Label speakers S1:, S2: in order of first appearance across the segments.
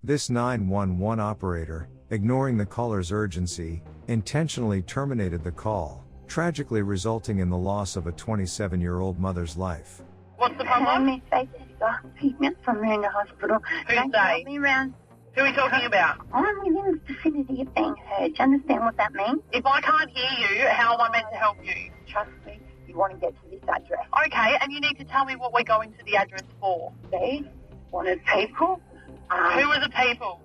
S1: This 911 operator, ignoring the caller's urgency, intentionally terminated the call, tragically resulting in the loss of a 27-year-old mother's life.
S2: What's the problem?
S3: Miss Baker, he's meant somewhere in the hospital.
S2: Who's
S3: Don't
S2: they?
S3: help me around.
S2: Who are we talking about?
S3: I'm within the vicinity of being heard. Do you understand what that means?
S2: If I can't hear you, how am I meant to help you?
S3: Trust me, you want to get to this address.
S2: Okay, and you need to tell me what we're going to the address for.
S3: They wanted people.
S2: Who are the people?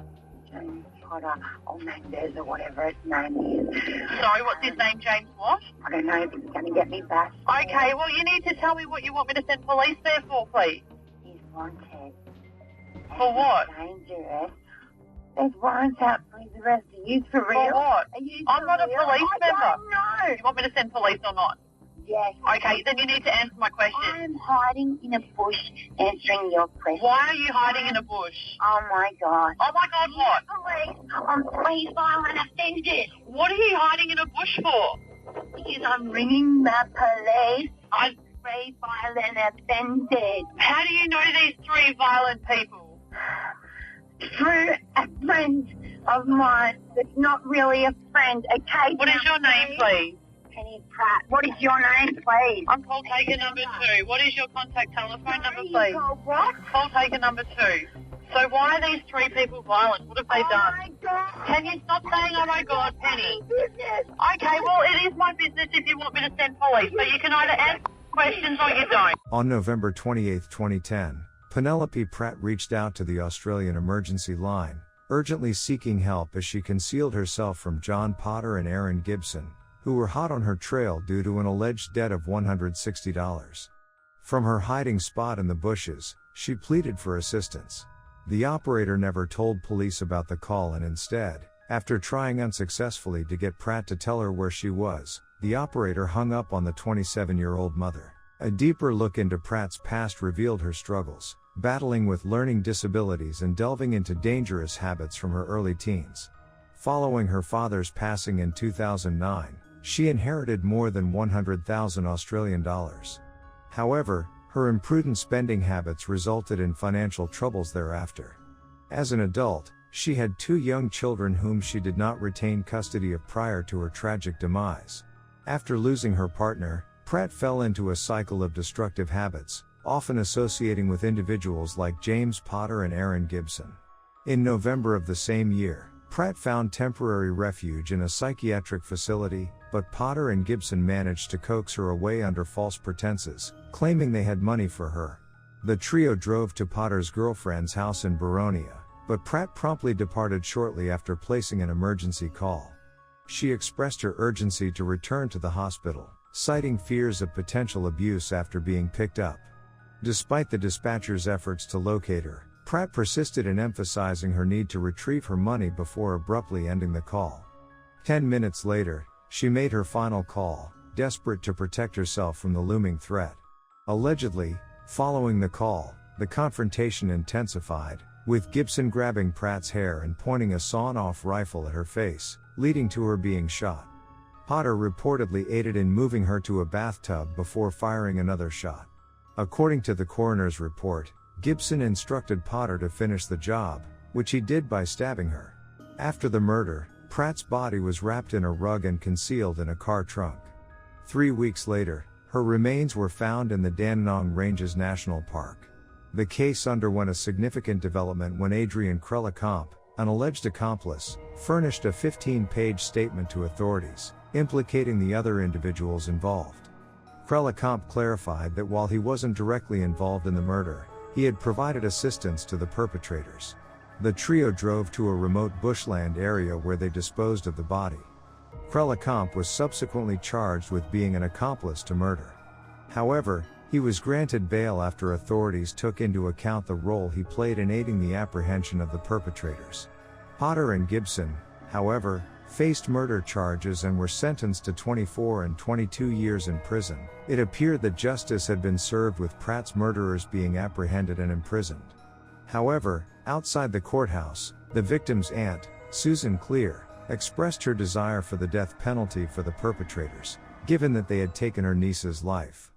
S3: James Potter or Mendez or whatever his name is.
S2: Sorry, what's his name, James what?
S3: I don't know if he's going to get me back.
S2: Okay, well, you need to tell me what you want me to send police there for, please.
S3: He's wanted.
S2: For what?
S3: Dangerous. There's warrants out for his arrest. Are you for real?
S2: For what?
S3: Are you
S2: I'm
S3: for
S2: not a
S3: real?
S2: police member.
S3: I don't know.
S2: You want me to send police or not?
S3: Yes.
S2: Okay, then you need to answer my question.
S3: I'm hiding in a bush answering your question.
S2: Why are you hiding in a bush?
S3: Oh my God.
S2: Oh my God, what?
S3: Police. I'm police violent offended.
S2: What are you hiding in a bush for?
S3: Because I'm ringing the police. I'm three violent offended.
S2: How do you know these three violent people?
S3: Through a friend of mine that's not really a friend, okay?
S2: What is your name, please?
S3: Penny Pratt. What is your name, please?
S2: I'm call taker number 2. What is your contact telephone number,
S3: You
S2: please?
S3: call what?
S2: Call taker number 2. So why are these three people violent? What have they
S3: Oh
S2: done?
S3: my God.
S2: Can you stop saying, oh my God, Penny?
S3: Business.
S2: Okay, well, it is my business if you want me to send police, but you can either answer questions or you don't.
S1: On November 28, 2010, Penelope Pratt reached out to the Australian emergency line, urgently seeking help as she concealed herself from John Potter and Aaron Gibson, who were hot on her trail due to an alleged debt of $160. From her hiding spot in the bushes, she pleaded for assistance. The operator never told police about the call and instead, after trying unsuccessfully to get Pratt to tell her where she was, the operator hung up on the 27-year-old mother. A deeper look into Pratt's past revealed her struggles, battling with learning disabilities and delving into dangerous habits from her early teens. Following her father's passing in 2009, she inherited more than 100,000 Australian dollars. However, her imprudent spending habits resulted in financial troubles thereafter. As an adult, she had 2 young children whom she did not retain custody of prior to her tragic demise. After losing her partner, Pratt fell into a cycle of destructive habits, often associating with individuals like James Potter and Aaron Gibson. In November of the same year, Pratt found temporary refuge in a psychiatric facility, but Potter and Gibson managed to coax her away under false pretenses, claiming they had money for her. The trio drove to Potter's girlfriend's house in Boronia, but Pratt promptly departed shortly after placing an emergency call. She expressed her urgency to return to the hospital, citing fears of potential abuse after being picked up. Despite the dispatcher's efforts to locate her, Pratt persisted in emphasizing her need to retrieve her money before abruptly ending the call. 10 minutes later, she made her final call, desperate to protect herself from the looming threat. Allegedly, following the call, the confrontation intensified, with Gibson grabbing Pratt's hair and pointing a sawn-off rifle at her face, leading to her being shot. Potter reportedly aided in moving her to a bathtub before firing another shot. According to the coroner's report, Gibson instructed Potter to finish the job, which he did by stabbing her. After the murder, Pratt's body was wrapped in a rug and concealed in a car trunk. 3 weeks later, her remains were found in the Dandenong Ranges National Park. The case underwent a significant development when Adrian Krellicomp, an alleged accomplice, furnished a 15-page statement to authorities, implicating the other individuals involved. Krellicomp clarified that while he wasn't directly involved in the murder, he had provided assistance to the perpetrators. The trio drove to a remote bushland area where they disposed of the body. Krellicomp was subsequently charged with being an accomplice to murder. However, he was granted bail after authorities took into account the role he played in aiding the apprehension of the perpetrators. Potter and Gibson, however, faced murder charges and were sentenced to 24 and 22 years in prison. It appeared that justice had been served with Pratt's murderers being apprehended and imprisoned. However, outside the courthouse, the victim's aunt, Susan Clear, expressed her desire for the death penalty for the perpetrators, given that they had taken her niece's life.